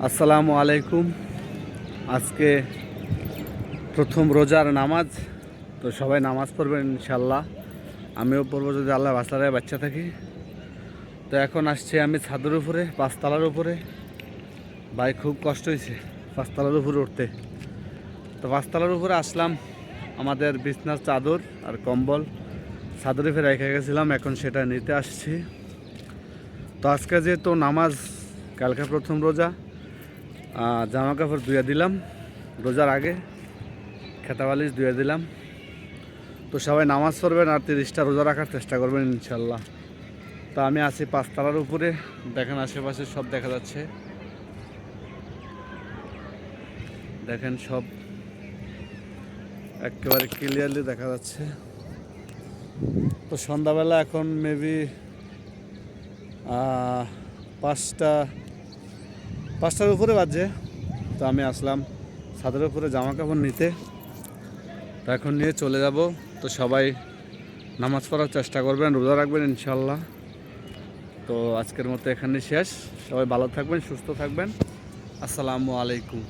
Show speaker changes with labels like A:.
A: আসসালামু আলাইকুম। আজকে প্রথম রোজার নামাজ, তো সবাই নামাজ পড়বেন ইনশাল্লাহ। আমিও পড়বো যদি আল্লাহ বাচ্চারায় বাচ্চা থাকি। তো এখন আসছি আমি ছাদের উপরে, পাঁচতলার উপরে। ভাই খুব কষ্ট হয়েছে পাঁচতলার উপরে উঠতে। তো পাঁচতলার উপরে আসলাম, আমাদের বিছনার চাদর আর কম্বল ছাদের উপরে রেখে গেছিলাম, এখন সেটা নিতে আসছি। তো আজকে যেহেতু নামাজ, কালকে প্রথম রোজা, জামা কাপড় ধুয়ে দিলাম রোজার আগে, খেতা বালিশ ধুয়ে দিলাম। তো সবাই নামাজ পড়বেন আর 30টা রোজা রাখার চেষ্টা করবেন ইনশাল্লাহ। তো আমি আছি পাঁচতলার উপরে, দেখেন আশেপাশে সব দেখা যাচ্ছে, দেখেন সব একেবারে ক্লিয়ারলি দেখা যাচ্ছে। তো সন্ধ্যাবেলা এখন মেবি 5টার উপরে বাজে। তো আমি আসলাম ছাদের উপরে জামা কাপড় নিতে, তো এখন নিয়ে চলে যাব। তো সবাই নামাজ পড়ার চেষ্টা করবেন, রোজা রাখবেন ইনশাল্লাহ। তো আজকের মতো এখানে শেষ। সবাই ভালো থাকবেন, সুস্থ থাকবেন। আসসালামু আলাইকুম।